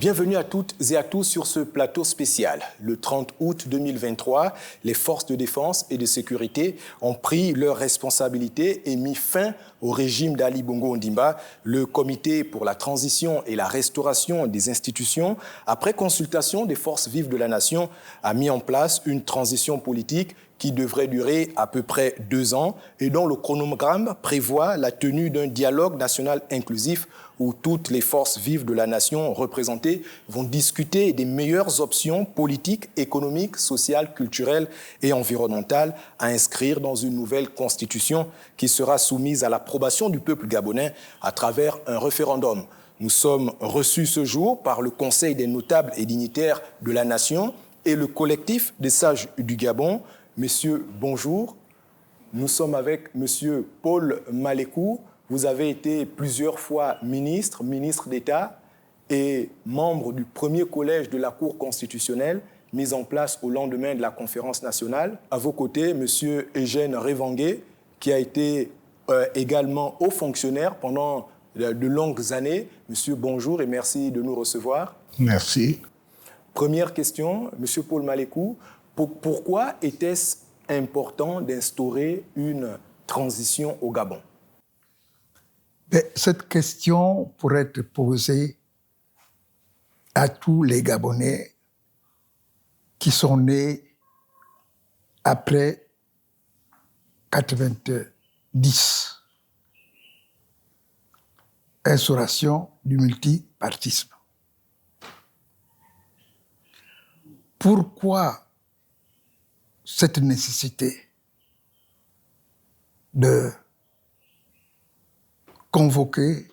Bienvenue à toutes et à tous sur ce plateau spécial. Le 30 août 2023, les forces de défense et de sécurité ont pris leurs responsabilités et mis fin au régime d'Ali Bongo Ondimba. Le Comité pour la transition et la restauration des institutions, après consultation des forces vives de la nation, a mis en place une transition politique qui devrait durer à peu près 2 ans et dont le chronogramme prévoit la tenue d'un dialogue national inclusif où toutes les forces vives de la nation représentées vont discuter des meilleures options politiques, économiques, sociales, culturelles et environnementales à inscrire dans une nouvelle constitution qui sera soumise à l'approbation du peuple gabonais à travers un référendum. Nous sommes reçus ce jour par le Conseil des notables et dignitaires de la nation et le collectif des sages du Gabon. Messieurs, bonjour. Nous sommes avec Monsieur Paul Malékou. Vous avez été plusieurs fois ministre d'État et membre du premier collège de la Cour constitutionnelle mis en place au lendemain de la conférence nationale. À vos côtés, Monsieur Eugène Revangué, qui a été également haut fonctionnaire pendant de longues années. Monsieur, bonjour et merci de nous recevoir. Merci. Première question, Monsieur Paul Malékou. Pourquoi était-ce important d'instaurer une transition au Gabon? Cette question pourrait être posée à tous les Gabonais qui sont nés après 90, instauration du multipartisme. Pourquoi cette nécessité de convoquer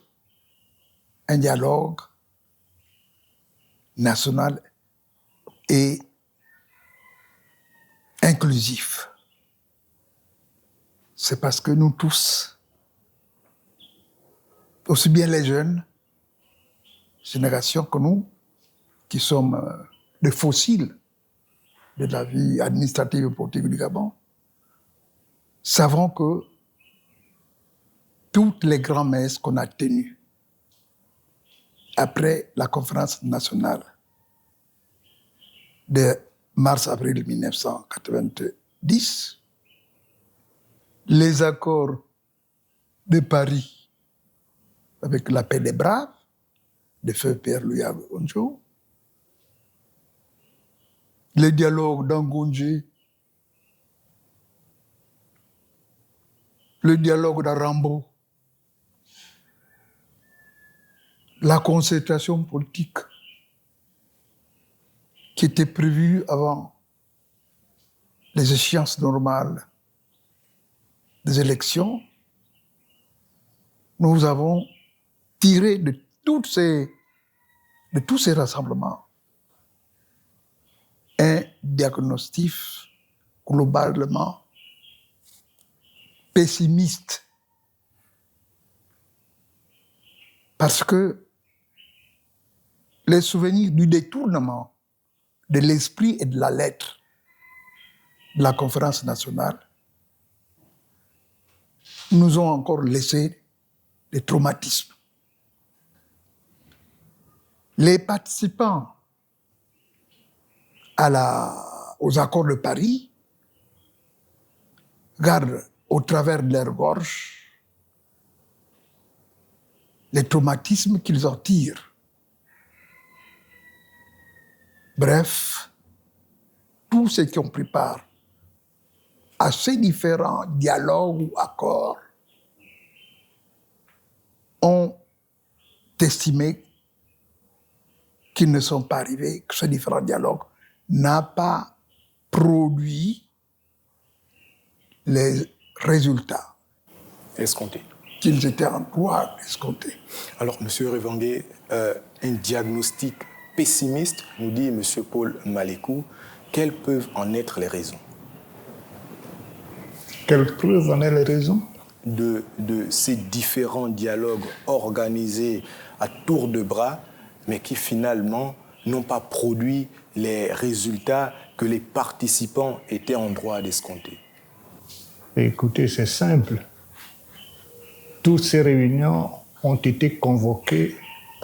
un dialogue national et inclusif? C'est parce que nous tous, aussi bien les jeunes générations que nous, qui sommes des fossiles de la vie administrative et politique du Gabon, savons que toutes les grands-messes qu'on a tenues après la conférence nationale de mars-avril 1990, les accords de Paris avec la paix des braves, de feu Pierre-Louis Agonjo, les dialogues d'Angoundji, le dialogue d'Arambo, la concertation politique qui était prévue avant les échéances normales des élections, nous avons tiré de tous ces rassemblements un diagnostic globalement pessimiste. Parce que les souvenirs du détournement de l'esprit et de la lettre de la conférence nationale nous ont encore laissé des traumatismes. Les participants aux accords de Paris gardent au travers de leur gorge les traumatismes qu'ils en tirent. Bref, tous ceux qui ont pris part à ces différents dialogues ou accords ont estimé qu'ils ne sont pas arrivés, que ces différents dialogues n'ont pas produit les résultats escomptés qu'ils étaient en droit d'escompter. Alors, M. Revangué, un diagnostic pessimiste, nous dit M. Paul Malékou. Quelles peuvent en être les raisons? Quelles peuvent en être les raisons? De ces différents dialogues organisés à tour de bras, mais qui finalement n'ont pas produit les résultats que les participants étaient en droit d'escompter. Écoutez, c'est simple. Toutes ces réunions ont été convoquées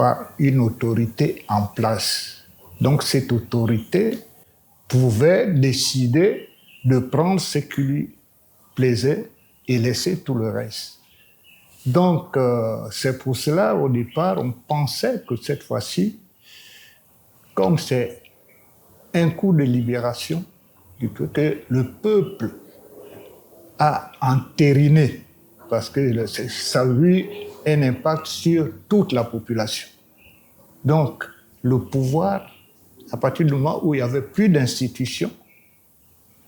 par une autorité en place. Donc cette autorité pouvait décider de prendre ce qui lui plaisait et laisser tout le reste. Donc c'est pour cela, au départ, on pensait que cette fois-ci, comme c'est un coup de libération, que le peuple a entériné, parce que ça a eu un impact sur toute la population. Donc, le pouvoir, à partir du moment où il n'y avait plus d'institutions,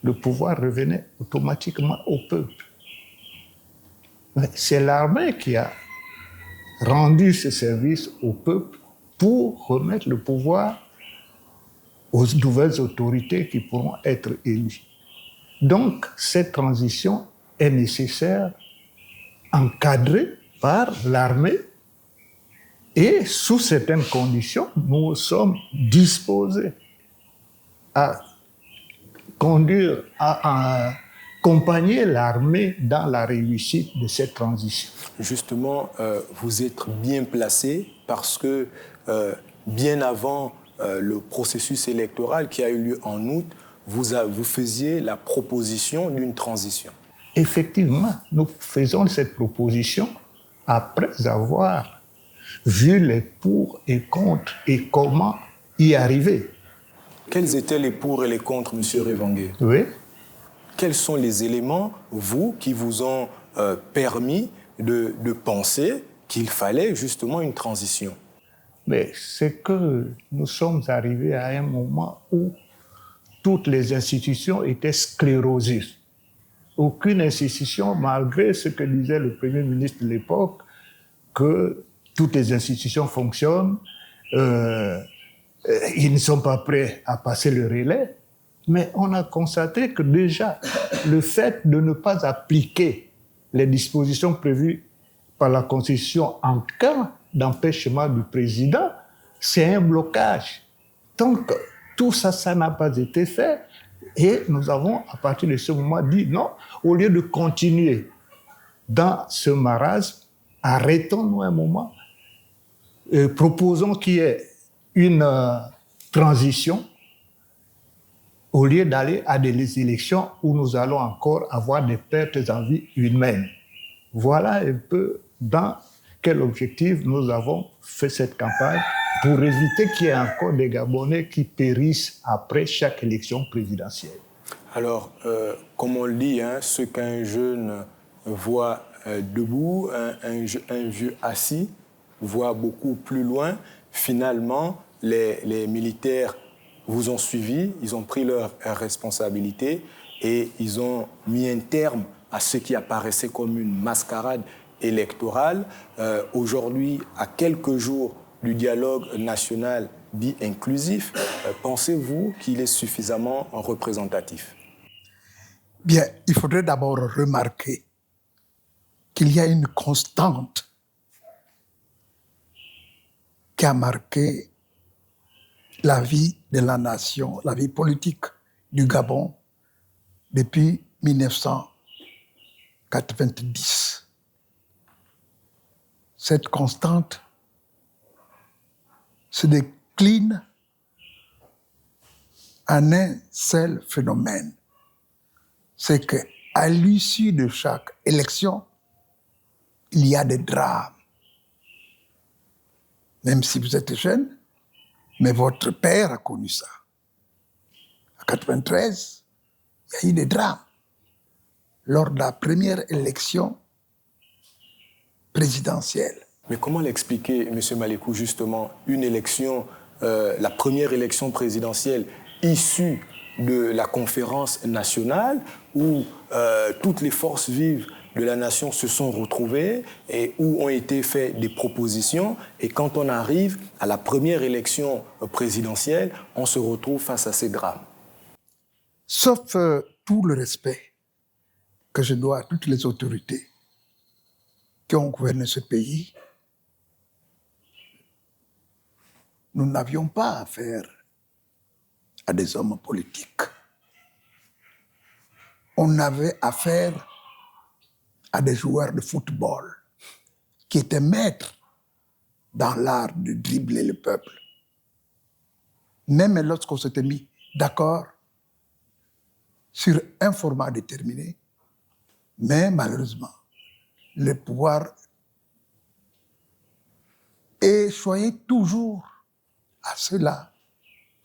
le pouvoir revenait automatiquement au peuple. Mais c'est l'armée qui a rendu ce service au peuple pour remettre le pouvoir aux nouvelles autorités qui pourront être élues. Donc, cette transition est nécessaire, encadrée par l'armée, et sous certaines conditions, nous sommes disposés à conduire, à accompagner l'armée dans la réussite de cette transition. Justement, vous êtes bien placé parce que bien avant le processus électoral qui a eu lieu en août, vous faisiez la proposition d'une transition. Effectivement, nous faisons cette proposition après avoir vu les pour et contre et comment y arriver. Quels étaient les pour et les contre, M. Revangué? Oui. Quels sont les éléments, vous, qui vous ont permis de penser qu'il fallait justement une transition? Mais c'est que nous sommes arrivés à un moment où toutes les institutions étaient sclérosées. Aucune institution, malgré ce que disait le Premier ministre de l'époque, que toutes les institutions fonctionnent, ils ne sont pas prêts à passer le relais. Mais on a constaté que déjà, le fait de ne pas appliquer les dispositions prévues par la Constitution en cas d'empêchement du président, c'est un blocage. Donc, tout ça, ça n'a pas été fait. Et nous avons, à partir de ce moment, dit non, au lieu de continuer dans ce marasme, arrêtons-nous un moment, proposons qu'il y ait une transition au lieu d'aller à des élections où nous allons encore avoir des pertes en vie humaine. Voilà un peu dans quel objectif nous avons fait cette campagne pour éviter qu'il y ait encore des Gabonais qui périssent après chaque élection présidentielle. Alors, comme on le dit, ce qu'un jeune voit debout, un vieux assis voit beaucoup plus loin. Finalement, les militaires vous ont suivi, ils ont pris leurs responsabilités et ils ont mis un terme à ce qui apparaissait comme une mascarade électorale. Aujourd'hui, à quelques jours du dialogue national dit inclusif, pensez-vous qu'il est suffisamment représentatif? Bien, il faudrait d'abord remarquer qu'il y a une constante qui a marqué la vie de la nation, la vie politique du Gabon depuis 1990. Cette constante se décline en un seul phénomène. C'est qu'à l'issue de chaque élection, il y a des drames. Même si vous êtes jeune, mais votre père a connu ça. En 1993, il y a eu des drames. Lors de la première élection présidentielle. Mais comment l'expliquer, M. Malekou, justement, une élection, la première élection présidentielle issue de la conférence nationale où toutes les forces vives de la nation se sont retrouvées et où ont été faites des propositions. Et quand on arrive à la première élection présidentielle, on se retrouve face à ces drames. Sauf tout le respect que je dois à toutes les autorités qui ont gouverné ce pays, nous n'avions pas affaire à des hommes politiques. On avait affaire à des joueurs de football qui étaient maîtres dans l'art de dribbler le peuple. Même lorsqu'on s'était mis d'accord sur un format déterminé, mais malheureusement, le pouvoir échoyait toujours à ceux-là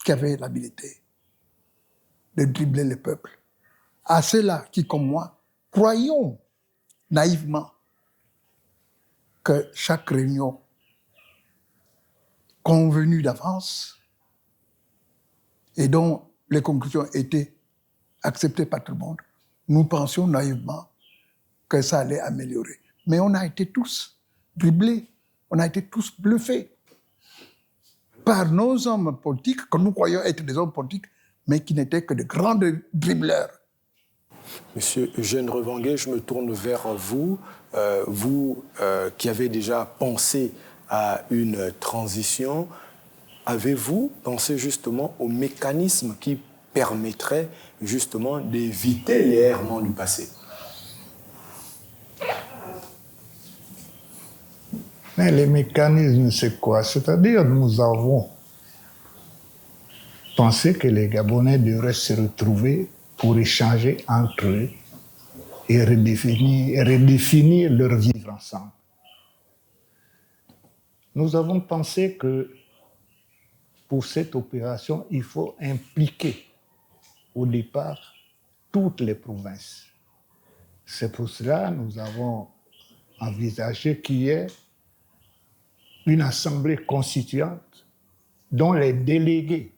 qui avaient l'habilité de dribbler le peuple, à ceux-là qui, comme moi, croyons naïvement que chaque réunion convenue d'avance et dont les conclusions étaient acceptées par tout le monde, nous pensions naïvement que ça allait améliorer. Mais on a été tous dribblés, on a été tous bluffés par nos hommes politiques, que nous croyons être des hommes politiques, mais qui n'étaient que de grands dribbleurs. Monsieur Eugène Revanguet, je me tourne vers vous, vous qui avez déjà pensé à une transition. Avez-vous pensé justement aux mécanismes qui permettraient justement d'éviter les errements du passé? Mais les mécanismes, c'est quoi? C'est-à-dire, nous avons pensé que les Gabonais devraient se retrouver pour échanger entre eux et redéfinir leur vivre ensemble. Nous avons pensé que pour cette opération, il faut impliquer au départ toutes les provinces. C'est pour cela que nous avons envisagé qu'il y ait une assemblée constituante dont les délégués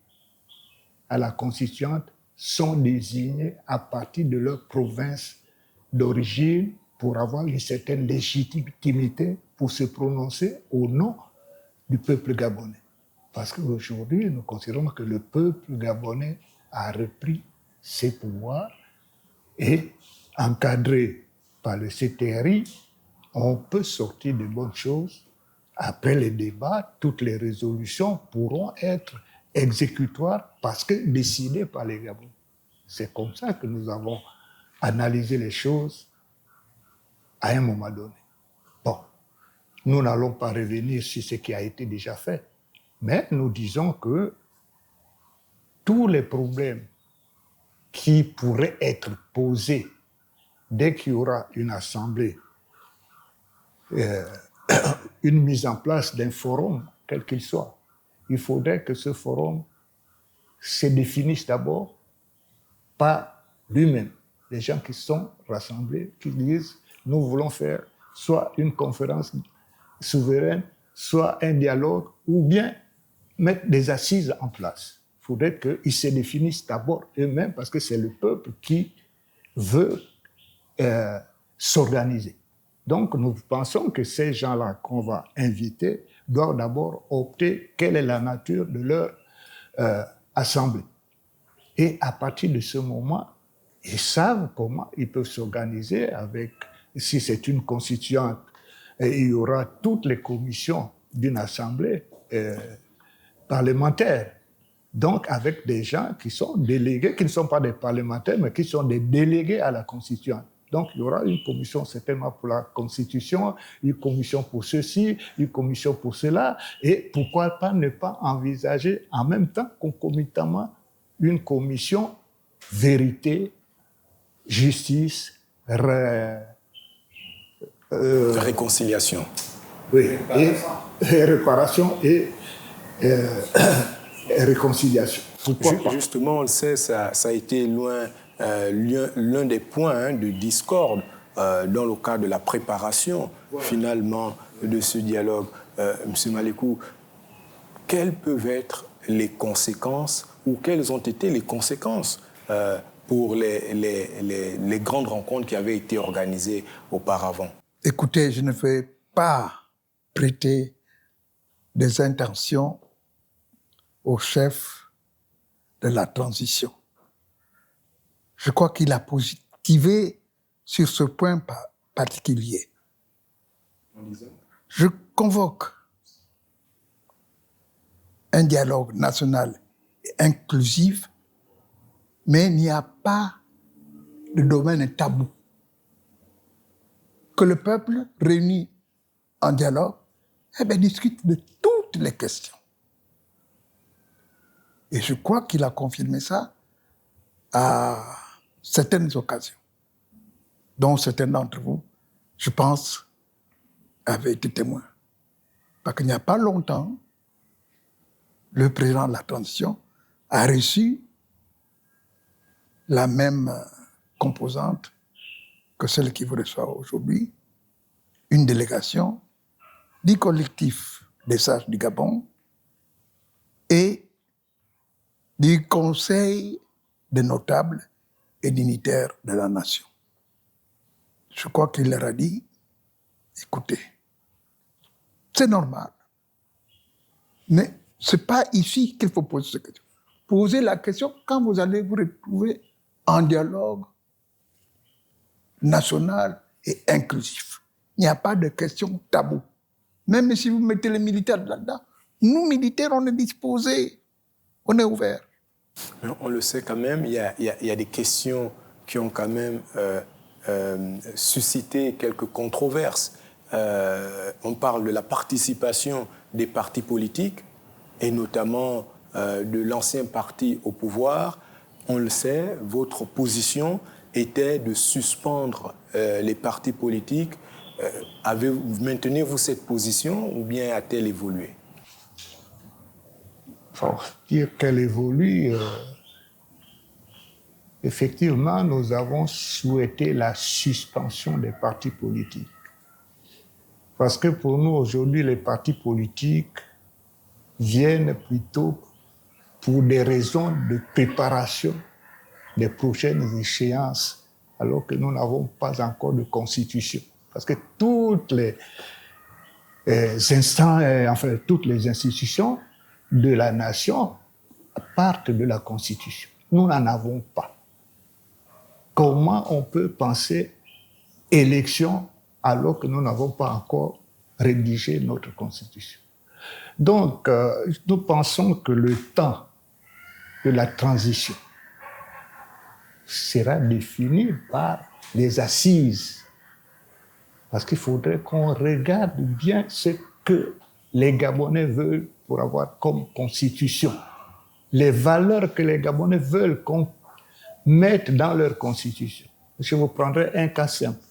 à la constituante sont désignés à partir de leur province d'origine pour avoir une certaine légitimité pour se prononcer au nom du peuple gabonais. Parce qu'aujourd'hui, nous considérons que le peuple gabonais a repris ses pouvoirs et, encadré par le CTRI, on peut sortir de bonnes choses. Après les débats, toutes les résolutions pourront être exécutoires parce que décidées par les Gabonais. C'est comme ça que nous avons analysé les choses à un moment donné. Bon, nous n'allons pas revenir sur ce qui a été déjà fait, mais nous disons que tous les problèmes qui pourraient être posés dès qu'il y aura une assemblée, une mise en place d'un forum, quel qu'il soit, il faudrait que ce forum se définisse d'abord par lui-même. Les gens qui sont rassemblés, qui disent « nous voulons faire soit une conférence souveraine, soit un dialogue, ou bien mettre des assises en place ». Il faudrait qu'ils se définissent d'abord eux-mêmes parce que c'est le peuple qui veut s'organiser. Donc, nous pensons que ces gens-là qu'on va inviter doivent d'abord opter quelle est la nature de leur assemblée. Et à partir de ce moment, ils savent comment ils peuvent s'organiser avec, si c'est une constituante, il y aura toutes les commissions d'une assemblée parlementaire. Donc, avec des gens qui sont délégués, qui ne sont pas des parlementaires, mais qui sont des délégués à la constituante. Donc, il y aura une commission certainement pour la Constitution, une commission pour ceci, une commission pour cela, et pourquoi pas ne pas envisager en même temps, concomitamment, une commission vérité, justice, réconciliation. Oui, et réparation et réconciliation. Pourquoi pas? Justement, on le sait, ça a été l'un des points de discorde dans le cadre de la préparation, finalement, de ce dialogue. Monsieur Malekou, quelles peuvent être les conséquences ou quelles ont été les conséquences pour les grandes rencontres qui avaient été organisées auparavant? Écoutez, je ne vais pas prêter des intentions au chef de la transition. Je crois qu'il a positivé sur ce point particulier. Je convoque un dialogue national et inclusif, mais il n'y a pas de domaine tabou. Que le peuple réuni en dialogue eh bien, discute de toutes les questions. Et je crois qu'il a confirmé ça à certaines occasions, dont certains d'entre vous, je pense, avaient été témoins. Parce qu'il n'y a pas longtemps, le président de la transition a reçu la même composante que celle qui vous reçoit aujourd'hui, une délégation du collectif des sages du Gabon et du conseil des notables et dignitaires de la nation. Je crois qu'il leur a dit, écoutez, c'est normal, mais ce n'est pas ici qu'il faut poser cette question. Posez la question quand vous allez vous retrouver en dialogue national et inclusif. Il n'y a pas de question taboue. Même si vous mettez les militaires là-dedans, nous, militaires, on est disposés, on est ouverts. On le sait quand même, il y a des questions qui ont quand même suscité quelques controverses. On parle de la participation des partis politiques, et notamment de l'ancien parti au pouvoir. On le sait, votre position était de suspendre les partis politiques. Maintenez-vous cette position ou bien a-t-elle évolué? Pour dire qu'elle évolue, effectivement, nous avons souhaité la suspension des partis politiques. Parce que pour nous, aujourd'hui, les partis politiques viennent plutôt pour des raisons de préparation des prochaines échéances, alors que nous n'avons pas encore de constitution. Parce que toutes les toutes les institutions de la nation partent de la Constitution. Nous n'en avons pas. Comment on peut penser élection alors que nous n'avons pas encore rédigé notre Constitution? Donc, nous pensons que le temps de la transition sera défini par les assises. Parce qu'il faudrait qu'on regarde bien ce que les Gabonais veulent pour avoir comme constitution. Les valeurs que les Gabonais veulent qu'on mette dans leur constitution. Je vous prendrai un cas simple.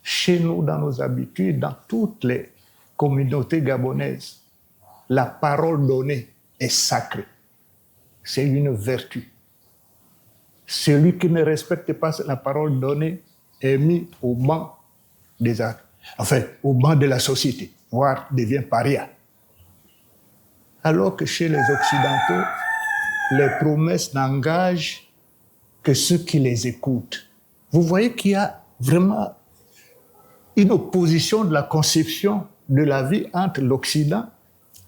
Chez nous, dans nos habitudes, dans toutes les communautés gabonaises, la parole donnée est sacrée. C'est une vertu. Celui qui ne respecte pas la parole donnée est mis au banc des actes, au banc de la société, voire devient paria. Alors que chez les Occidentaux, les promesses n'engagent que ceux qui les écoutent. Vous voyez qu'il y a vraiment une opposition de la conception de la vie entre l'Occident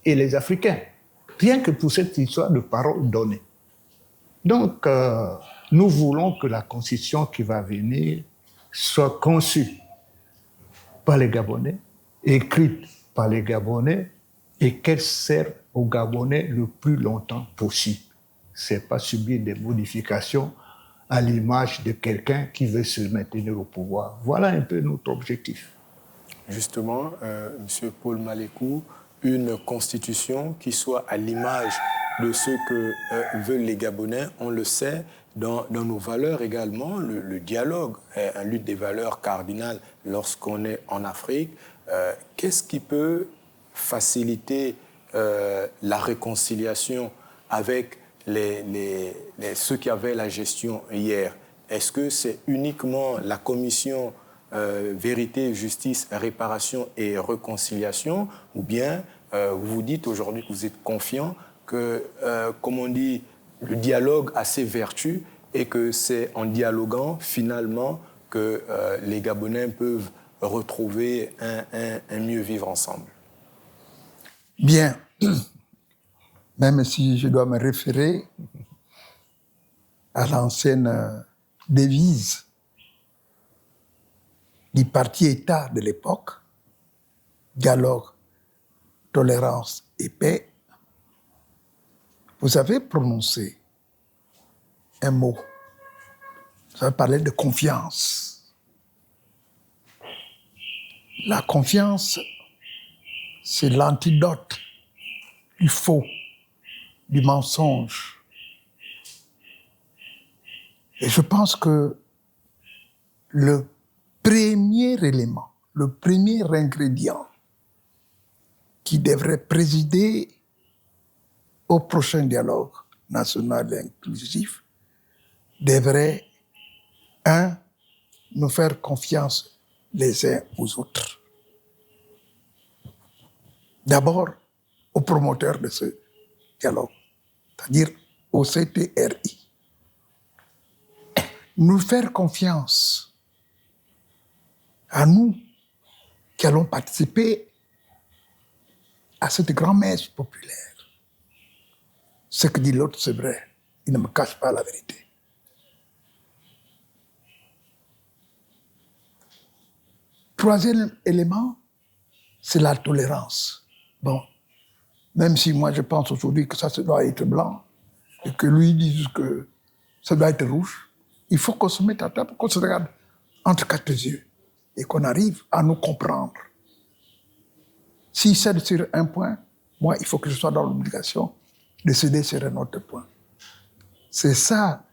et les Africains, rien que pour cette histoire de parole donnée. Donc, nous voulons que la constitution qui va venir soit conçue par les Gabonais, écrite par les Gabonais, et qu'elle serve aux Gabonais le plus longtemps possible. Ce n'est pas subir des modifications à l'image de quelqu'un qui veut se maintenir au pouvoir. Voilà un peu notre objectif. Justement, M. Paul Malécou, une constitution qui soit à l'image de ce que veulent les Gabonais, on le sait, dans nos valeurs également, le dialogue est l'une des valeurs cardinales lorsqu'on est en Afrique. Qu'est-ce qui peut faciliter la réconciliation avec ceux qui avaient la gestion hier? Est-ce que c'est uniquement la commission Vérité, Justice, Réparation et Réconciliation, ou bien vous vous dites aujourd'hui que vous êtes confiant que, comme on dit, le dialogue a ses vertus et que c'est en dialoguant finalement que les Gabonais peuvent retrouver un mieux vivre ensemble? Bien, même si je dois me référer à l'ancienne devise du parti-État de l'époque, dialogue, tolérance et paix, vous avez prononcé un mot. Vous avez parlé de confiance. La confiance, c'est l'antidote du faux, du mensonge. Et je pense que le premier élément, le premier ingrédient qui devrait présider au prochain dialogue national et inclusif devrait, un, nous faire confiance les uns aux autres. D'abord, aux promoteurs de ce dialogue, c'est-à-dire au CTRI. Nous faire confiance à nous qui allons participer à cette grand-messe populaire. Ce que dit l'autre, c'est vrai. Il ne me cache pas la vérité. Troisième élément, c'est la tolérance. Bon, même si moi je pense aujourd'hui que ça doit être blanc et que lui dise que ça doit être rouge, il faut qu'on se mette à table, qu'on se regarde entre quatre yeux et qu'on arrive à nous comprendre. S'il cède sur un point, moi, il faut que je sois dans l'obligation de céder sur un autre point. C'est ça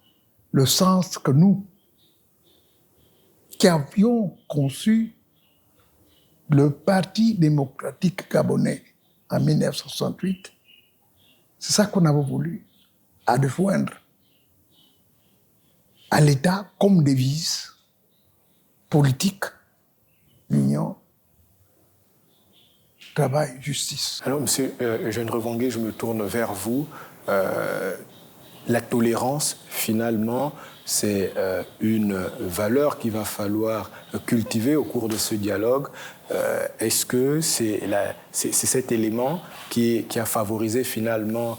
le sens que nous, qui avions conçu le Parti démocratique gabonais en 1968, c'est ça qu'on avait voulu adjoindre à l'État comme devise politique, l'union, travail, justice. Alors, Monsieur Eugène Revongué, je me tourne vers vous. La tolérance, finalement, c'est une valeur qu'il va falloir cultiver au cours de ce dialogue. Est-ce que c'est cet élément qui a favorisé finalement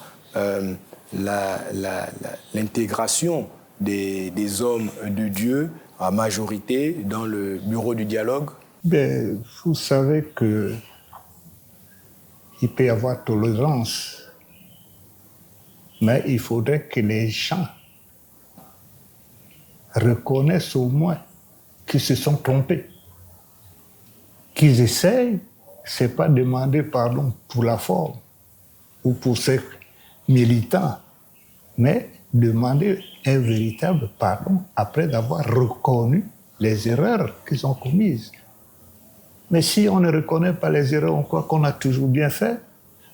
l'intégration des hommes de Dieu à majorité dans le bureau du dialogue? Ben, vous savez que il peut y avoir tolérance, mais il faudrait que les gens reconnaissent au moins qu'ils se sont trompés. Qu'ils essayent, c'est pas demander pardon pour la forme ou pour ces militants, mais demander un véritable pardon après avoir reconnu les erreurs qu'ils ont commises. Mais si on ne reconnaît pas les erreurs, on croit qu'on a toujours bien fait,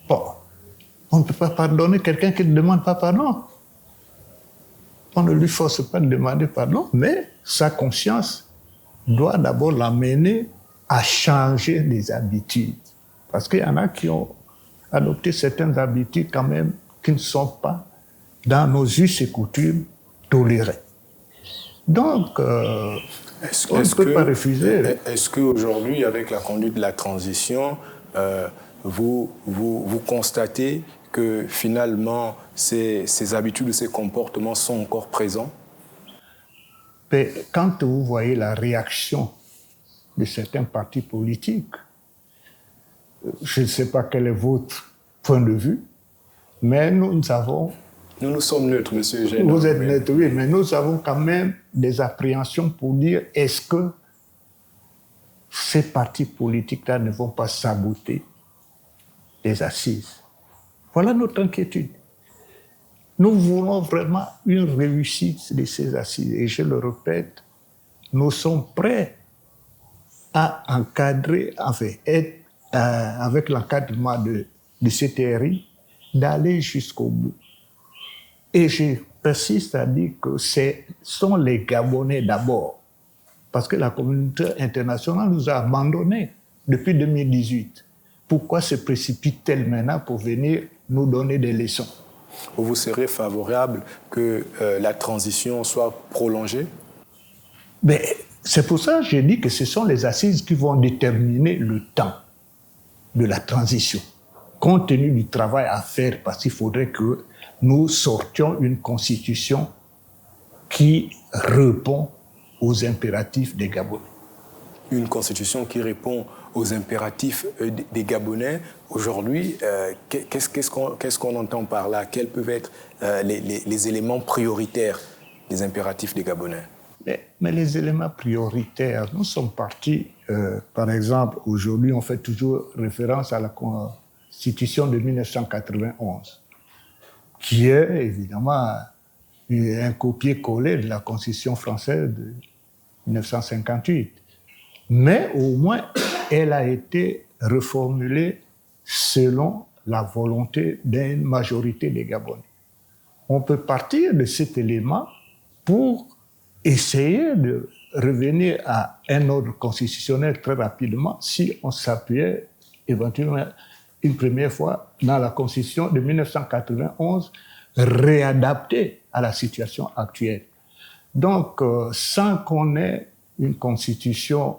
bon, on ne peut pas pardonner quelqu'un qui ne demande pas pardon. On ne lui force pas de demander pardon, mais sa conscience doit d'abord l'amener à changer des habitudes. Parce qu'il y en a qui ont adopté certaines habitudes quand même qui ne sont pas dans nos us et coutumes tolérées. Donc, on ne peut pas refuser. Est-ce qu'aujourd'hui, avec la conduite de la transition, vous constatez que finalement, ces habitudes, ces comportements sont encore présents? Mais quand vous voyez la réaction de certains partis politiques, je ne sais pas quel est votre point de vue, mais nous avons... Nous sommes neutres, monsieur Eugène. Vous êtes neutre, oui, mais nous avons quand même des appréhensions pour dire est-ce que ces partis politiques-là ne vont pas saboter les assises? Voilà notre inquiétude. Nous voulons vraiment une réussite de ces assises. Et je le répète, nous sommes prêts à encadrer, enfin, avec l'encadrement de CTRI, d'aller jusqu'au bout. Et je persiste à dire que ce sont les Gabonais d'abord, parce que la communauté internationale nous a abandonnés depuis 2018. Pourquoi se précipite-t-elle maintenant pour venir nous donner des leçons? Vous serez favorable que la transition soit prolongée? Mais c'est pour ça que j'ai dit que ce sont les assises qui vont déterminer le temps de la transition, compte tenu du travail à faire, parce qu'il faudrait que nous sortions une constitution qui répond aux impératifs des Gabonais. Une constitution qui répond aux impératifs des Gabonais. Aujourd'hui, qu'est-ce qu'on entend par là? Quels peuvent être les éléments prioritaires des impératifs des Gabonais? Mais les éléments prioritaires, nous sommes partis, par exemple, aujourd'hui, on fait toujours référence à la Constitution de 1991, qui est évidemment un copier-coller de la Constitution française de 1958. Mais au moins, elle a été reformulée selon la volonté d'une majorité des Gabonais. On peut partir de cet élément pour essayer de revenir à un ordre constitutionnel très rapidement si on s'appuyait éventuellement une première fois dans la Constitution de 1991 réadaptée à la situation actuelle. Donc, sans qu'on ait une Constitution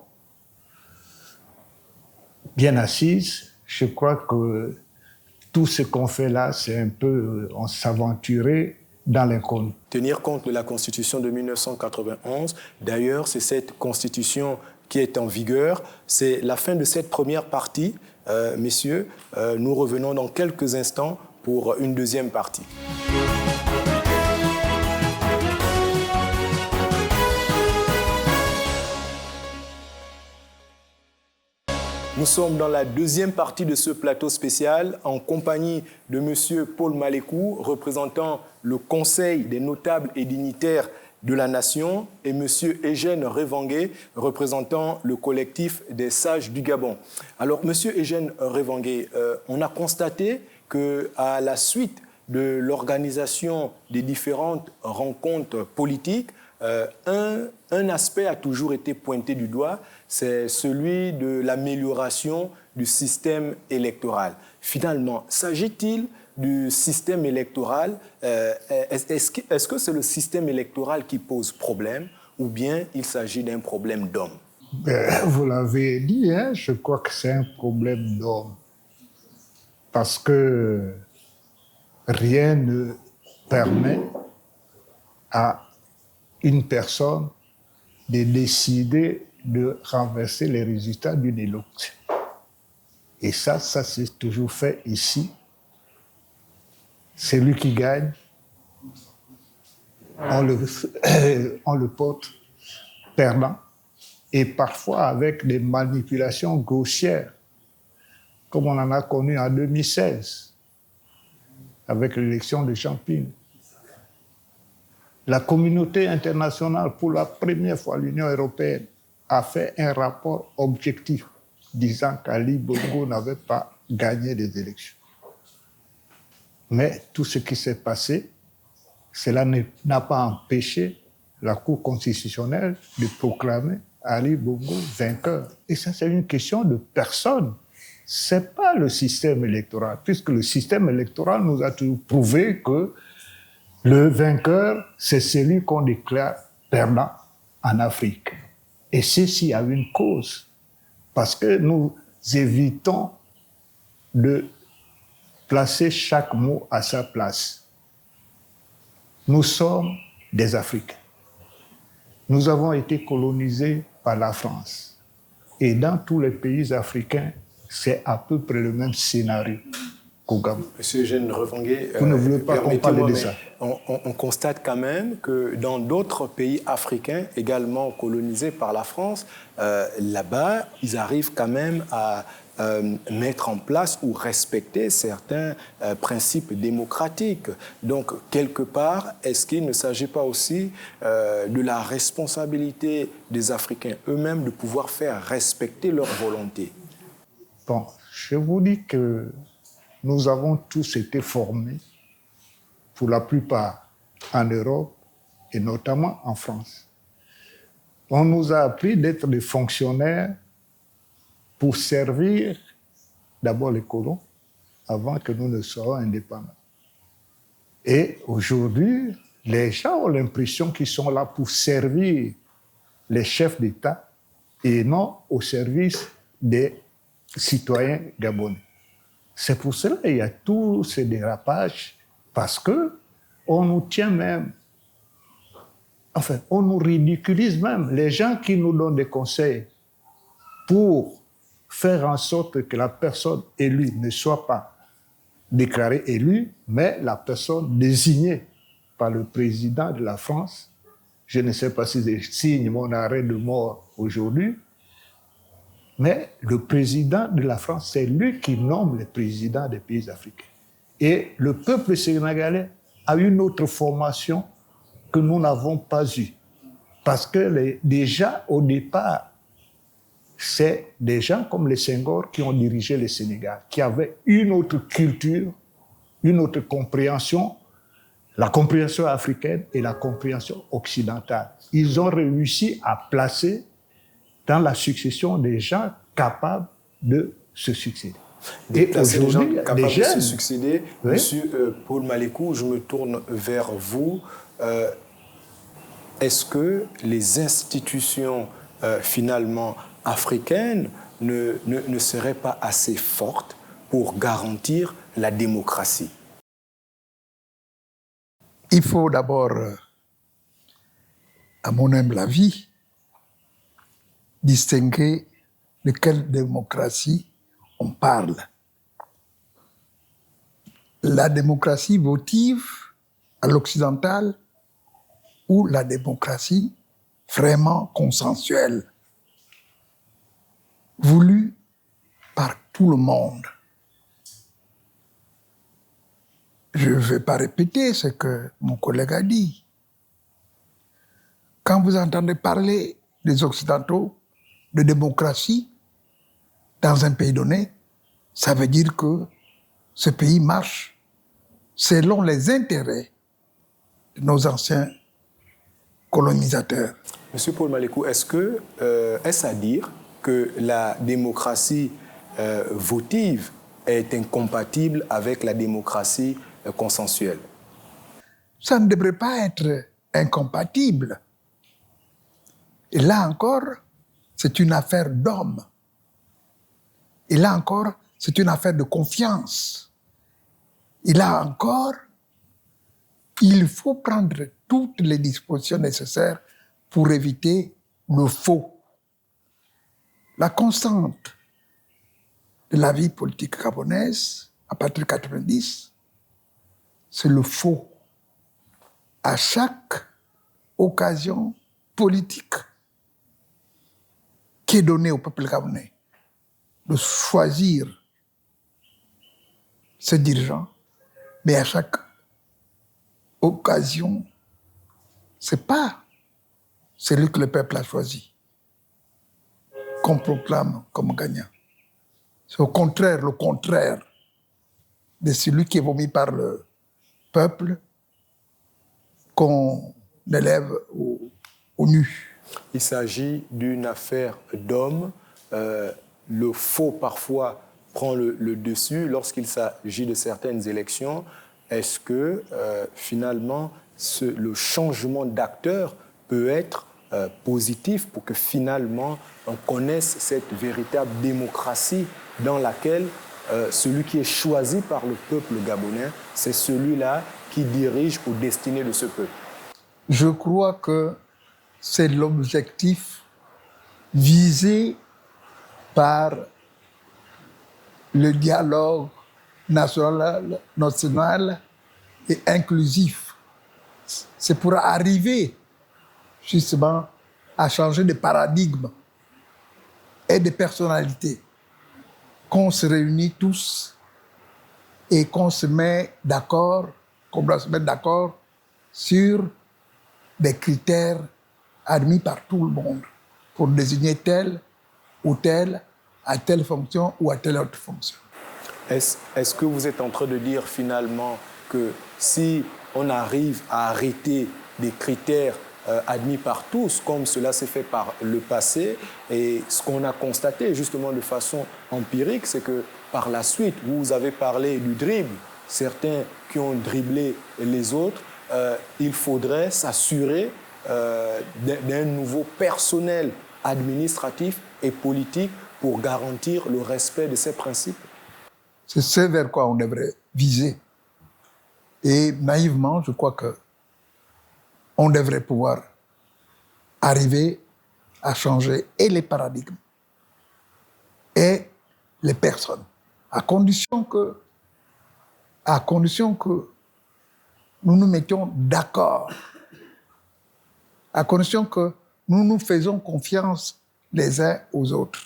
bien assise, je crois que tout ce qu'on fait là, c'est un peu, on s'aventurer dans l'inconnu. Tenir compte de la Constitution de 1991, d'ailleurs, c'est cette Constitution qui est en vigueur. C'est la fin de cette première partie. Messieurs, nous revenons dans quelques instants pour une deuxième partie. Nous sommes dans la deuxième partie de ce plateau spécial en compagnie de M. Paul Malékou, représentant le Conseil des notables et dignitaires de la Nation, et M. Eugène Revangué, représentant le collectif des Sages du Gabon. Alors, M. Eugène Revangué, on a constaté qu'à la suite de l'organisation des différentes rencontres politiques, un aspect a toujours été pointé du doigt, c'est celui de l'amélioration du système électoral. Finalement, s'agit-il du système électoral? Est-ce que c'est le système électoral qui pose problème ou bien il s'agit d'un problème d'homme? Vous l'avez dit, hein, je crois que c'est un problème d'homme. Parce que rien ne permet à une personne de décider de renverser les résultats d'une élection. Et ça s'est toujours fait ici. Celui qui gagne, on le porte perdant, et parfois avec des manipulations grossières, comme on en a connu en 2016, avec l'élection de Champine. La communauté internationale, pour la première fois, l'Union européenne, a fait un rapport objectif disant qu'Ali Bongo n'avait pas gagné des élections. Mais tout ce qui s'est passé, cela n'a pas empêché la Cour constitutionnelle de proclamer Ali Bongo vainqueur. Et ça, c'est une question de personne. Ce n'est pas le système électoral, puisque le système électoral nous a toujours prouvé que le vainqueur, c'est celui qu'on déclare perdant en Afrique. Et ceci a une cause, parce que nous évitons de placer chaque mot à sa place. Nous sommes des Africains. Nous avons été colonisés par la France. Et dans tous les pays africains, c'est à peu près le même scénario qu'au Gabon. Monsieur Eugène Revangué, vous ne voulez pas qu'on parle de ça. On constate quand même que dans d'autres pays africains, également colonisés par la France, là-bas, ils arrivent quand même à mettre en place ou respecter certains principes démocratiques. Donc, quelque part, est-ce qu'il ne s'agit pas aussi de la responsabilité des Africains eux-mêmes de pouvoir faire respecter leur volonté? Bon, je vous dis que nous avons tous été formés, pour la plupart en Europe et notamment en France. On nous a appris d'être des fonctionnaires pour servir d'abord les colons avant que nous ne soyons indépendants. Et aujourd'hui, les gens ont l'impression qu'ils sont là pour servir les chefs d'État et non au service des citoyens gabonais. C'est pour cela qu'il y a tous ces dérapages, parce qu'on nous tient même, enfin, on nous ridiculise même. Les gens qui nous donnent des conseils pour faire en sorte que la personne élue ne soit pas déclarée élue, mais la personne désignée par le président de la France, je ne sais pas si je signe mon arrêt de mort aujourd'hui, mais le président de la France, c'est lui qui nomme les présidents des pays africains. Et le peuple sénégalais a une autre formation que nous n'avons pas eue. Parce que déjà, au départ, c'est des gens comme les Senghor qui ont dirigé le Sénégal, qui avaient une autre culture, une autre compréhension, la compréhension africaine et la compréhension occidentale. Ils ont réussi à placer dans la succession des gens capables de se succéder. Et aujourd'hui, capables de se succéder. Oui. Monsieur Paul Malécou, je me tourne vers vous. Est-ce que les institutions finalement africaines ne seraient pas assez fortes pour garantir la démocratie? Il faut d'abord, à mon humble avis, distinguer de quelle démocratie on parle. La démocratie votive à l'occidental ou la démocratie vraiment consensuelle, voulue par tout le monde. Je ne vais pas répéter ce que mon collègue a dit. Quand vous entendez parler des Occidentaux de démocratie dans un pays donné, ça veut dire que ce pays marche selon les intérêts de nos anciens colonisateurs. Monsieur Paul Malékou, est-ce à dire que la démocratie votive est incompatible avec la démocratie consensuelle? Ça ne devrait pas être incompatible. Et là encore, c'est une affaire d'homme. Et là encore, c'est une affaire de confiance. Et là encore, il faut prendre toutes les dispositions nécessaires pour éviter le faux. La constante de la vie politique gabonaise, à partir de 1990, c'est le faux. À chaque occasion politique qui est donnée au peuple gabonais de choisir ses dirigeants, mais à chaque occasion, ce n'est pas celui que le peuple a choisi qu'on proclame comme gagnant. C'est au contraire le contraire de celui qui est vomi par le peuple qu'on élève au nu. Il s'agit d'une affaire d'hommes. Le faux, parfois, prend le dessus lorsqu'il s'agit de certaines élections. Est-ce que, finalement, le changement d'acteur peut être positif pour que, finalement, on connaisse cette véritable démocratie dans laquelle celui qui est choisi par le peuple gabonais, c'est celui-là qui dirige aux destinées de ce peuple? Je crois que c'est l'objectif visé par le dialogue national et inclusif. C'est pour arriver justement à changer de paradigme et de personnalité qu'on se réunit tous et qu'on se met d'accord, qu'on doit se mettre d'accord sur des critères admis par tout le monde pour désigner tel ou tel à telle fonction ou à telle autre fonction. Est-ce que vous êtes en train de dire finalement que si on arrive à arrêter des critères admis par tous, comme cela s'est fait par le passé, et ce qu'on a constaté justement de façon empirique, c'est que par la suite, vous avez parlé du dribble, certains qui ont dribblé les autres, il faudrait s'assurer d'un nouveau personnel administratif et politique pour garantir le respect de ces principes? C'est ce vers quoi on devrait viser. Et naïvement, je crois qu'on devrait pouvoir arriver à changer et les paradigmes et les personnes, à condition que nous nous mettions d'accord à condition que nous nous faisons confiance les uns aux autres.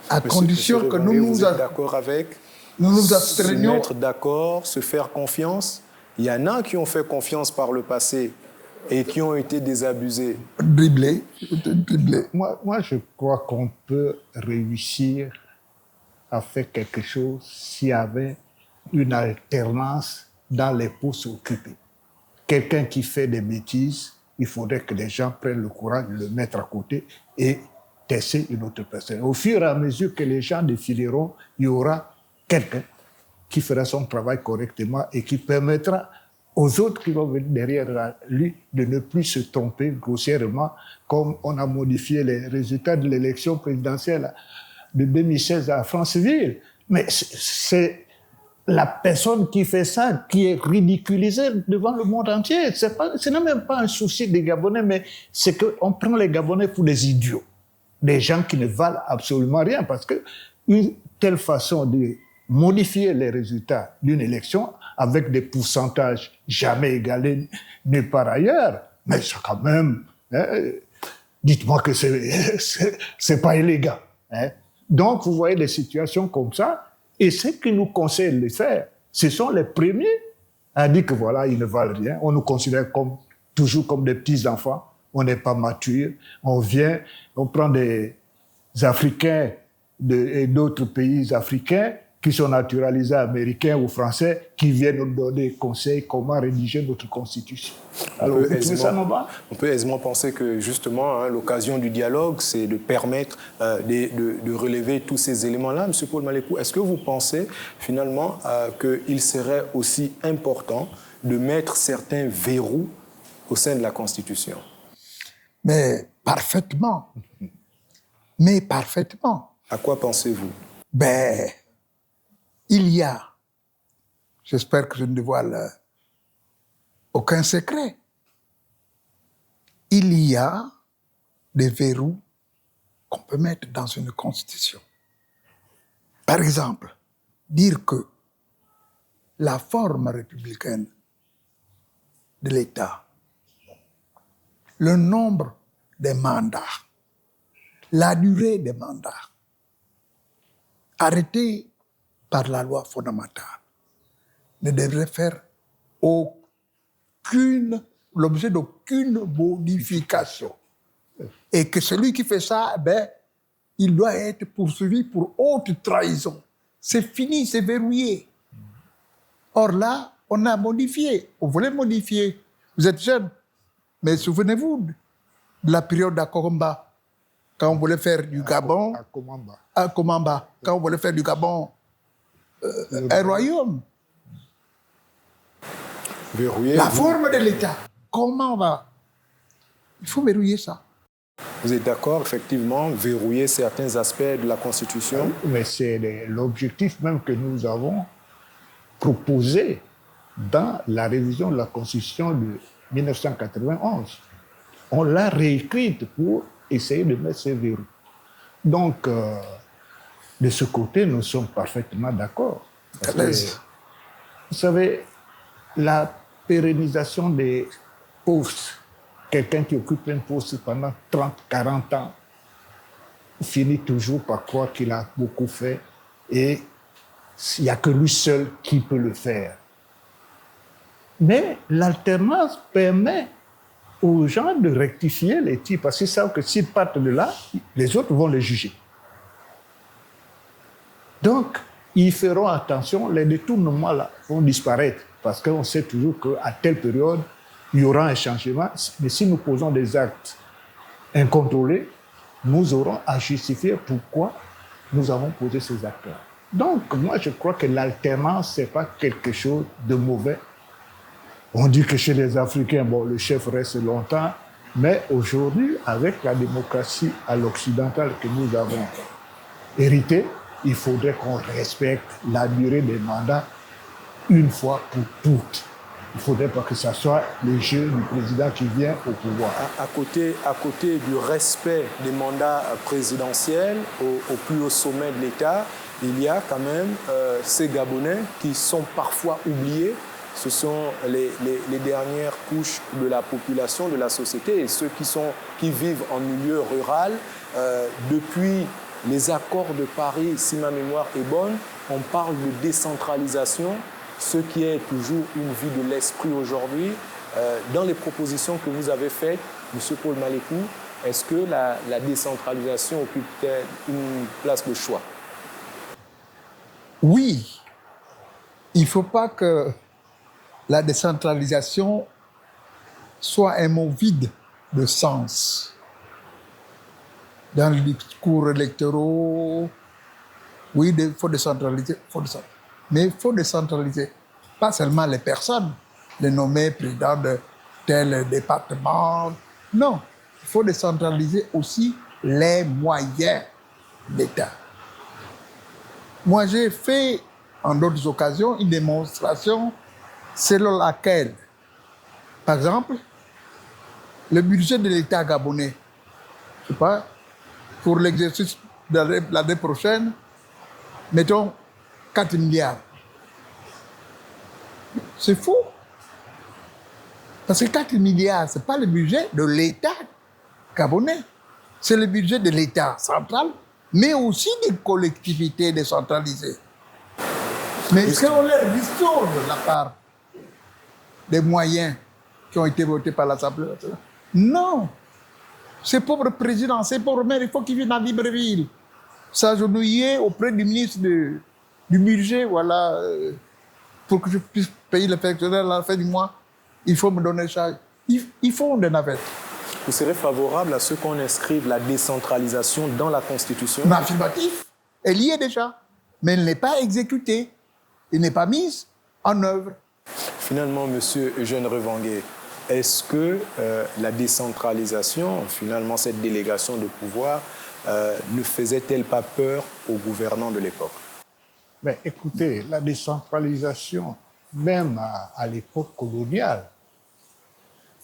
À condition que vous êtes d'accord avec nous nous abstenions. Se mettre d'accord, se faire confiance. Il y en a qui ont fait confiance par le passé et qui ont été désabusés. Dribbler. Moi, je crois qu'on peut réussir à faire quelque chose s'il y avait une alternance dans les postes occupés. Quelqu'un qui fait des bêtises, il faudrait que les gens prennent le courage de le mettre à côté et tester une autre personne. Au fur et à mesure que les gens défileront, il y aura quelqu'un qui fera son travail correctement et qui permettra aux autres qui vont venir derrière lui de ne plus se tromper grossièrement, comme on a modifié les résultats de l'élection présidentielle de 2016 à Franceville. Mais c'est la personne qui fait ça qui est ridiculisée devant le monde entier. Ce n'est même pas un souci des Gabonais, mais c'est qu'on prend les Gabonais pour des idiots, des gens qui ne valent absolument rien, parce qu'une telle façon de modifier les résultats d'une élection avec des pourcentages jamais égalés nulle part ailleurs, mais c'est quand même, dites-moi que c'est pas illégal. Donc, vous voyez des situations comme ça, et ceux qui nous conseillent de les faire, ce sont les premiers à dire que voilà, ils ne valent rien. On nous considère toujours comme des petits-enfants, on n'est pas mature, on vient, on prend des Africains et d'autres pays africains qui sont naturalisés américains ou français, qui viennent nous donner conseils comment rédiger notre constitution. Alors, vous trouvez ça normal ? On peut aisément penser que, justement, l'occasion du dialogue, c'est de permettre de relever tous ces éléments-là. Monsieur Paul Malekou, est-ce que vous pensez, finalement, qu'il serait aussi important de mettre certains verrous au sein de la Constitution ? Mais parfaitement. Mais parfaitement. À quoi pensez-vous ? Ben, il y a, j'espère que je ne dévoile aucun secret, il y a des verrous qu'on peut mettre dans une constitution. Par exemple, dire que la forme républicaine de l'État, le nombre des mandats, la durée des mandats, arrêtés par la loi fondamentale, ne devrait faire l'objet d'aucune modification. Et que celui qui fait ça, il doit être poursuivi pour haute trahison. C'est fini, c'est verrouillé. Or là, on a modifié, on voulait modifier. Vous êtes jeune, mais souvenez-vous de la période d'Akomamba, quand on voulait faire du Gabon, Akomamba, quand on voulait faire du Gabon un royaume. Verrouiller, la forme de l'État, comment on va? Il faut verrouiller ça. Vous êtes d'accord, effectivement, verrouiller certains aspects de la Constitution? Mais c'est l'objectif même que nous avons proposé dans la révision de la Constitution de 1991. On l'a réécrite pour essayer de mettre ces verrous. Donc, de ce côté, nous sommes parfaitement d'accord. Vous savez, la pérennisation des postes, quelqu'un qui occupe un poste pendant 30, 40 ans, finit toujours par croire qu'il a beaucoup fait et il n'y a que lui seul qui peut le faire. Mais l'alternance permet aux gens de rectifier les tirs parce qu'ils savent que s'ils partent de là, les autres vont les juger. Donc, ils feront attention, les détournements là vont disparaître parce qu'on sait toujours qu'à telle période, il y aura un changement. Mais si nous posons des actes incontrôlés, nous aurons à justifier pourquoi nous avons posé ces actes-là. Donc, moi, je crois que l'alternance, ce n'est pas quelque chose de mauvais. On dit que chez les Africains, bon, le chef reste longtemps, mais aujourd'hui, avec la démocratie à l'occidentale que nous avons héritée, il faudrait qu'on respecte la durée des mandats une fois pour toutes. Il ne faudrait pas que ce soit le jeu du président qui vient au pouvoir. À côté du respect des mandats présidentiels au plus haut sommet de l'État, il y a quand même ces Gabonais qui sont parfois oubliés, ce sont les dernières couches de la population, de la société, et ceux qui vivent en milieu rural. Depuis les accords de Paris, si ma mémoire est bonne, on parle de décentralisation, ce qui est toujours une vie de l'esprit aujourd'hui. Dans les propositions que vous avez faites, M. Paul Malékou, est-ce que la décentralisation occupe une place de choix? Oui. Il ne faut pas que la décentralisation soit un mot vide de sens. Dans les discours électoraux, oui, il faut décentraliser, mais il faut décentraliser pas seulement les personnes, les nommer président de tel département. Non, il faut décentraliser aussi les moyens d'État. Moi, j'ai fait en d'autres occasions une démonstration selon laquelle, par exemple, le budget de l'État gabonais, je sais pas, pour l'exercice de l'année prochaine, mettons 4 milliards. C'est fou. Parce que 4 milliards, ce n'est pas le budget de l'État gabonais. C'est le budget de l'État central, mais aussi des collectivités décentralisées. Mais est-ce qu'on leur distorse de la part des moyens qui ont été votés par l'Assemblée nationale? Non. Ces pauvres présidents, ces pauvres maires, il faut qu'ils viennent à Libreville, s'agenouiller auprès du ministre du budget, voilà, pour que je puisse payer le fonctionnaire à la fin du mois. Il faut me donner ça. Ils font des navettes. Vous serez favorable à ce qu'on inscrive la décentralisation dans la Constitution? Mais affirmatif. Elle y est déjà. Mais elle n'est pas exécutée. Elle n'est pas mise en œuvre. Finalement, M. Eugène Revanguet, est-ce que la décentralisation, finalement cette délégation de pouvoir, ne faisait-elle pas peur aux gouvernants de l'époque? Mais écoutez, la décentralisation, même à l'époque coloniale,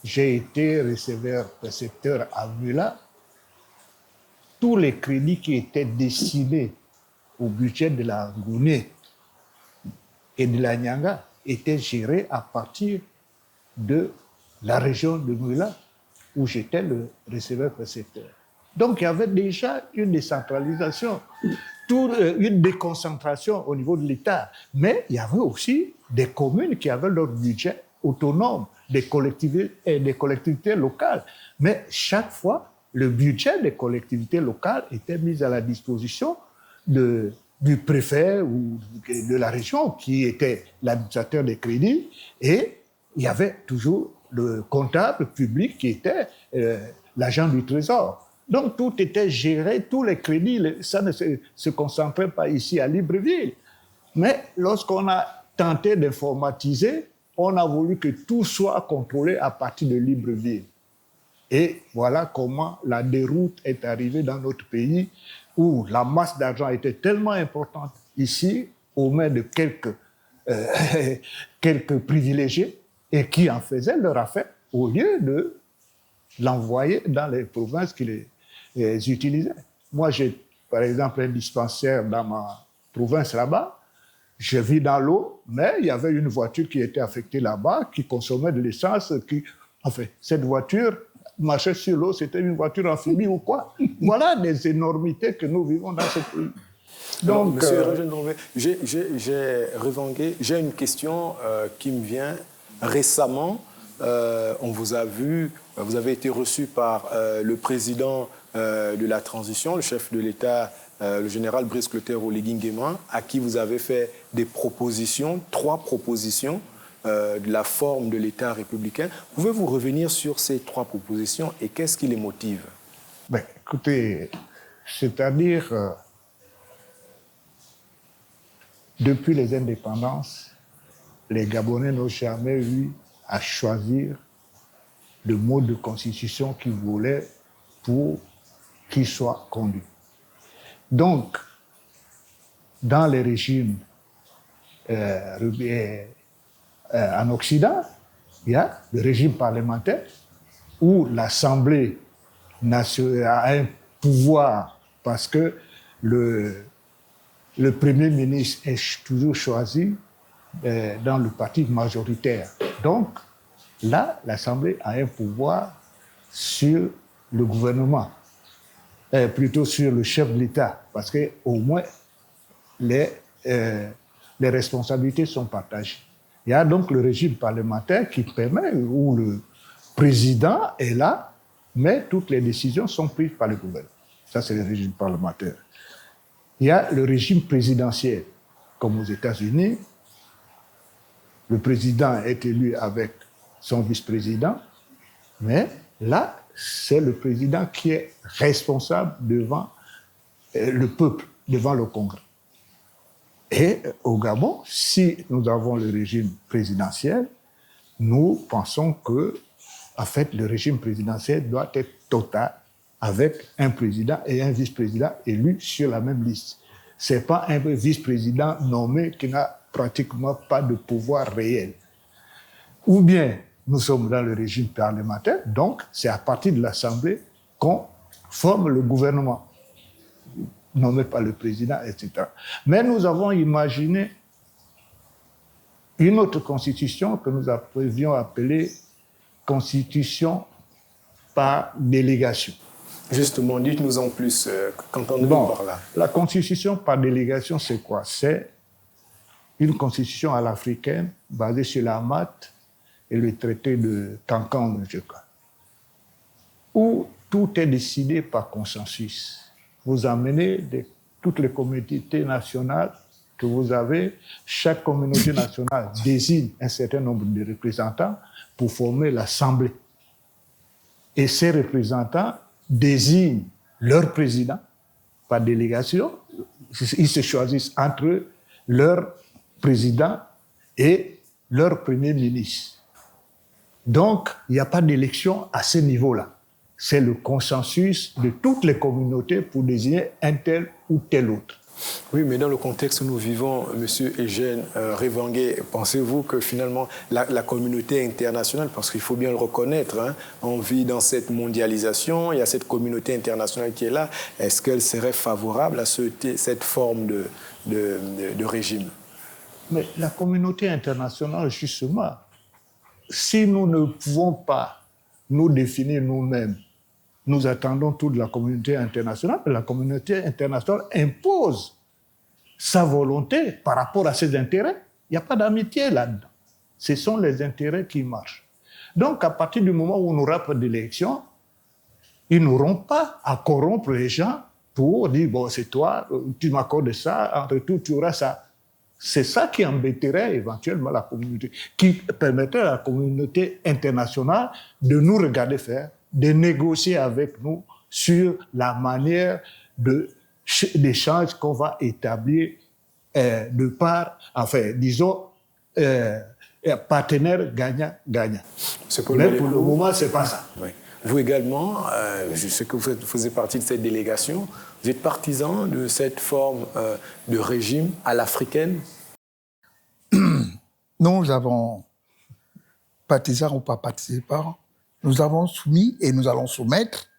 j'ai été receveur-précepteur à Mula. Tous les crédits qui étaient destinés au budget de la Guinée et de la Nyanga étaient gérés à partir de la région de Mula, où j'étais le receveur-précepteur. Donc il y avait déjà une décentralisation, une déconcentration au niveau de l'État. Mais il y avait aussi des communes qui avaient leur budget autonome, des collectivités locales. Mais chaque fois, le budget des collectivités locales était mis à la disposition du préfet ou de la région qui était l'administrateur des crédits, et il y avait toujours le comptable public qui était l'agent du Trésor. Donc tout était géré, tous les crédits, ça ne se concentrait pas ici à Libreville. Mais lorsqu'on a tenté d'informatiser, on a voulu que tout soit contrôlé à partir de Libreville. Et voilà comment la déroute est arrivée dans notre pays, où la masse d'argent était tellement importante ici, aux mains de quelques privilégiés, et qui en faisaient leur affaire, au lieu de l'envoyer dans les provinces qui les utilisaient. Moi, j'ai par exemple un dispensaire dans ma province là-bas. Je vis dans l'eau, mais il y avait une voiture qui était affectée là-bas, qui consommait de l'essence. Enfin, cette voiture marchait sur l'eau, c'était une voiture amphibie ou quoi. Voilà des énormités que nous vivons dans ce pays. Donc, Monsieur Revanguet, j'ai une question qui me vient. Récemment, on vous a vu, vous avez été reçu par le président de la transition, le chef de l'État, le général Brice Clotaire Oligui Nguema, à qui vous avez fait des propositions, 3 propositions de la forme de l'État républicain. Pouvez-vous revenir sur ces 3 propositions et qu'est-ce qui les motive? Ben, écoutez, c'est-à-dire, depuis les indépendances, les Gabonais n'ont jamais eu à choisir le mode de constitution qu'ils voulaient pour qu'il soit conduit. Donc, dans les régimes en Occident, il y a le régime parlementaire où l'Assemblée nationale a un pouvoir parce que le Premier ministre est toujours choisi dans le parti majoritaire. Donc, là, l'Assemblée a un pouvoir sur le gouvernement, plutôt sur le chef de l'État, parce qu'au moins, les responsabilités sont partagées. Il y a donc le régime parlementaire qui permet, où le président est là, mais toutes les décisions sont prises par le gouvernement. Ça, c'est le régime parlementaire. Il y a le régime présidentiel, comme aux États-Unis. Le président est élu avec son vice-président, mais là, c'est le président qui est responsable devant le peuple, devant le Congrès. Et au Gabon, si nous avons le régime présidentiel, nous pensons que, en fait, le régime présidentiel doit être total, avec un président et un vice-président élus sur la même liste. Ce n'est pas un vice-président nommé qui n'a pratiquement pas de pouvoir réel. Ou bien nous sommes dans le régime parlementaire, donc c'est à partir de l'Assemblée qu'on forme le gouvernement, nommé par le président, etc. Mais nous avons imaginé une autre constitution que nous avions appelée constitution par délégation. Justement, dites-nous en plus, qu'entendez-vous par là? La constitution par délégation, c'est quoi? C'est une constitution à l'africaine basée sur la MAT et le traité de Cancun, je crois, où tout est décidé par consensus. Vous amenez toutes les communautés nationales que vous avez, chaque communauté nationale désigne un certain nombre de représentants pour former l'Assemblée. Et ces représentants désignent leur président par délégation. Ils se choisissent entre leur président et leur premier ministre. Donc, il n'y a pas d'élection à ce niveau-là. C'est le consensus de toutes les communautés pour désigner un tel ou tel autre. Oui, mais dans le contexte où nous vivons, M. Eugène Revanguet, pensez-vous que finalement la communauté internationale, parce qu'il faut bien le reconnaître, hein, on vit dans cette mondialisation, il y a cette communauté internationale qui est là, est-ce qu'elle serait favorable à cette forme de régime? Mais la communauté internationale, justement, si nous ne pouvons pas nous définir nous-mêmes, nous attendons tout de la communauté internationale, et la communauté internationale impose sa volonté par rapport à ses intérêts. Il n'y a pas d'amitié là-dedans. Ce sont les intérêts qui marchent. Donc, à partir du moment où on aura pas d'élection, ils n'auront pas à corrompre les gens pour dire, bon, c'est toi, tu m'accordes ça, en retour, tu auras ça. C'est ça qui embêterait éventuellement la communauté, qui permettrait à la communauté internationale de nous regarder faire, de négocier avec nous sur la manière d'échange qu'on va établir de part, enfin, disons, partenaire gagnant-gagnant. Mais pour le moment, ce n'est pas ça. Oui. Vous également, je sais que vous faisiez partie de cette délégation, vous êtes partisan de cette forme de régime à l'africaine? Nous avons, partisans ou pas participants, nous avons soumis et nous allons soumettre,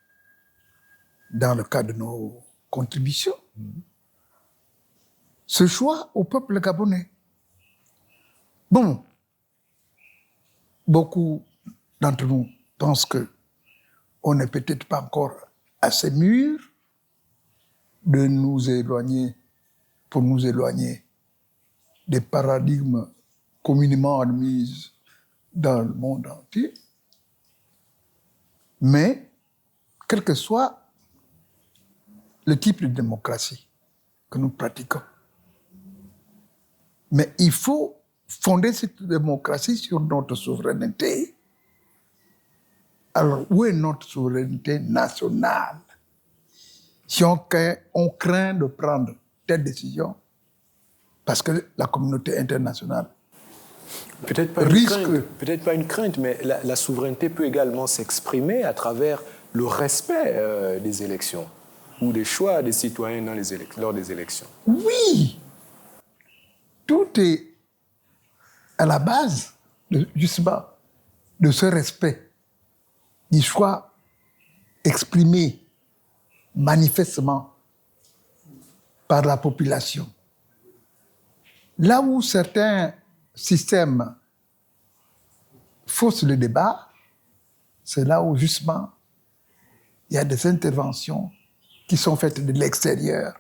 dans le cadre de nos contributions, ce choix au peuple gabonais. Bon, beaucoup d'entre nous pensent qu'on n'est peut-être pas encore assez mûr de nous éloigner, pour nous éloigner des paradigmes communément admis dans le monde entier. Mais, quel que soit le type de démocratie que nous pratiquons, mais il faut fonder cette démocratie sur notre souveraineté. Alors, où est notre souveraineté nationale? Si on craint de prendre telle décision, parce que la communauté internationale peut-être pas une crainte, mais la souveraineté peut également s'exprimer à travers le respect des élections ou des choix des citoyens lors des élections. Oui, tout est à la base, justement, de ce respect, du choix exprimé manifestement par la population. Là où certains système fausse le débat, c'est là où justement il y a des interventions qui sont faites de l'extérieur,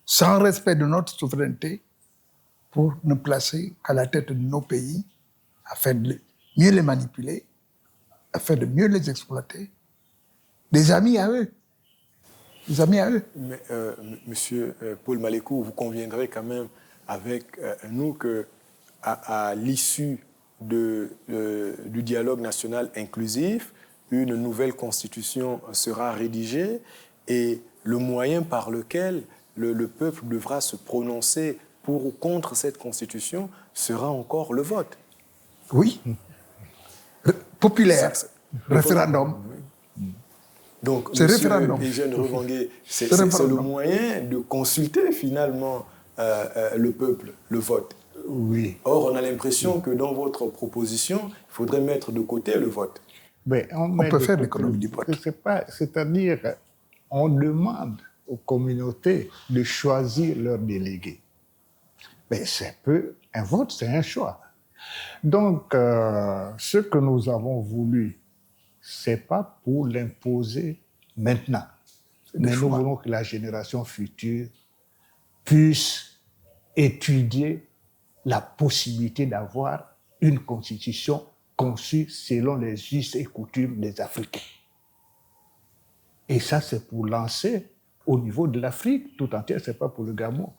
sans respect de notre souveraineté, pour ne placer qu'à la tête de nos pays, afin de mieux les manipuler, afin de mieux les exploiter. Des amis à eux. Des amis à eux. Mais, Monsieur Paul Malécou, vous conviendrez quand même avec nous que à l'issue du dialogue national inclusif, une nouvelle constitution sera rédigée et le moyen par lequel le peuple devra se prononcer pour ou contre cette constitution sera encore le vote. Oui. Populaire. Référendum. Donc, c'est Monsieur référendum. Eugène Revanguet, c'est le moyen de consulter finalement le peuple, le vote. Oui. Or, on a l'impression que dans votre proposition, il faudrait mettre de côté le vote. Mais on peut faire l'économie du vote. C'est-à-dire, on demande aux communautés de choisir leurs délégués. Mais un vote, c'est un choix. Donc, ce que nous avons voulu, c'est pas pour l'imposer maintenant. Mais nous voulons que la génération future puisse étudier la possibilité d'avoir une constitution conçue selon les us et coutumes des Africains. Et ça, c'est pour lancer au niveau de l'Afrique tout entière, c'est pas pour le Gabon,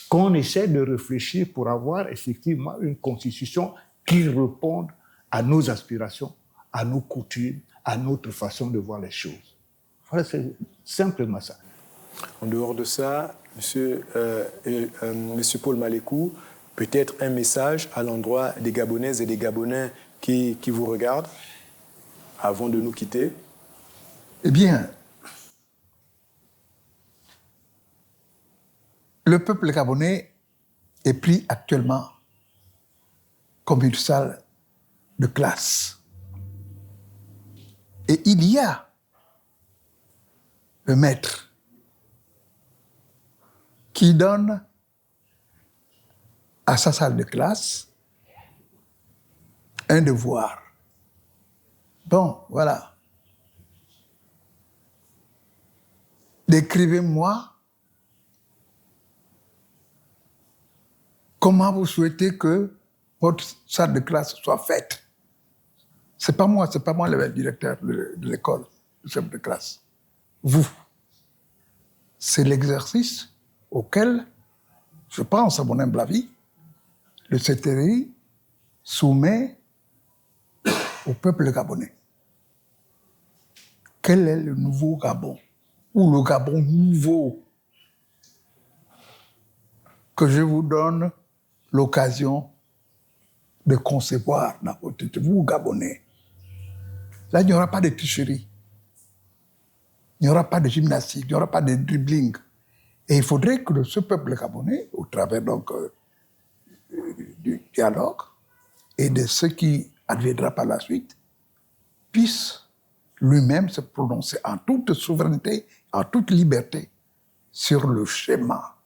qu'on essaie de réfléchir pour avoir effectivement une constitution qui réponde à nos aspirations, à nos coutumes, à notre façon de voir les choses. Voilà, c'est simplement ça. En dehors de ça, Monsieur Paul Malécou, peut-être un message à l'endroit des Gabonaises et des Gabonais qui vous regardent avant de nous quitter. Eh bien, le peuple gabonais est pris actuellement comme une salle de classe. Et il y a le maître qui donne à sa salle de classe un devoir. Bon, voilà. Décrivez-moi comment vous souhaitez que votre salle de classe soit faite. C'est pas moi le directeur de l'école, le chef de classe. Vous. C'est l'exercice auquel, je pense à mon humble avis, le CTRI soumet au peuple gabonais. Quel est le nouveau Gabon, ou le Gabon nouveau, que je vous donne l'occasion de concevoir dans votre tête, vous Gabonais. Là, il n'y aura pas de tricherie, il n'y aura pas de gymnastique, il n'y aura pas de dribbling. Et il faudrait que ce peuple gabonais, au travers donc du dialogue et de ce qui adviendra par la suite, puisse lui-même se prononcer en toute souveraineté, en toute liberté, sur le schéma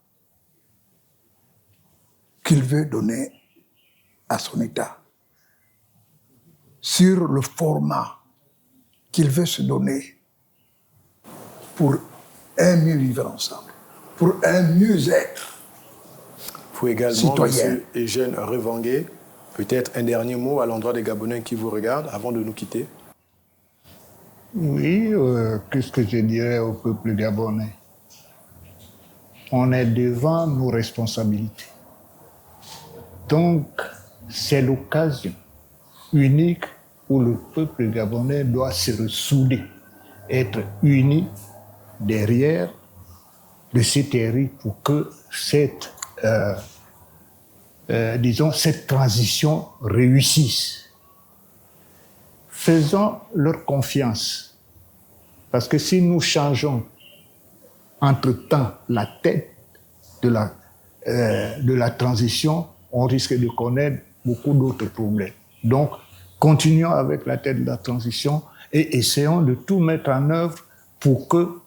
qu'il veut donner à son État, sur le format qu'il veut se donner pour un mieux vivre ensemble, pour un mieux-être. Vous également, citoyen. M. Eugène Revanguet, peut-être un dernier mot à l'endroit des Gabonais qui vous regardent avant de nous quitter. Oui, qu'est-ce que je dirais au peuple gabonais? On est devant nos responsabilités. Donc, c'est l'occasion unique où le peuple gabonais doit se ressouder, être uni derrière le CTRI pour que cette transition réussisse. Faisons leur confiance, parce que si nous changeons entre-temps la tête de la transition, on risque de connaître beaucoup d'autres problèmes. Donc, continuons avec la tête de la transition et essayons de tout mettre en œuvre pour que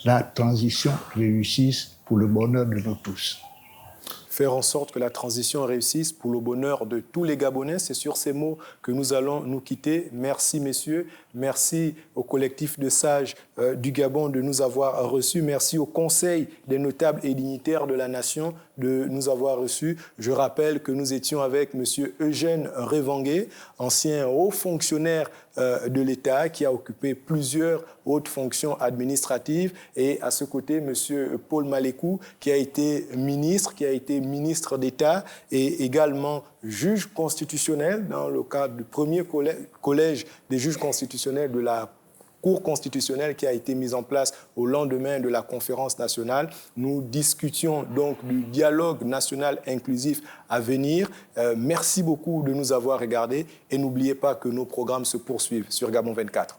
la transition réussisse pour le bonheur de nous tous. faire en sorte que la transition réussisse pour le bonheur de tous les Gabonais. C'est sur ces mots que nous allons nous quitter. Merci, messieurs. Merci au collectif de sages du Gabon de nous avoir reçus. Merci au Conseil des notables et dignitaires de la nation de nous avoir reçus. Je rappelle que nous étions avec M. Eugène Revangué, ancien haut fonctionnaire de l'État qui a occupé plusieurs hautes fonctions administratives, et à ce côté, M. Paul Malekou, qui a été ministre d'État et également juge constitutionnel dans le cadre du premier collège des juges constitutionnels de la Cour constitutionnelle qui a été mise en place au lendemain de la conférence nationale. Nous discutions donc du dialogue national inclusif à venir. Merci beaucoup de nous avoir regardés et n'oubliez pas que nos programmes se poursuivent sur Gabon 24.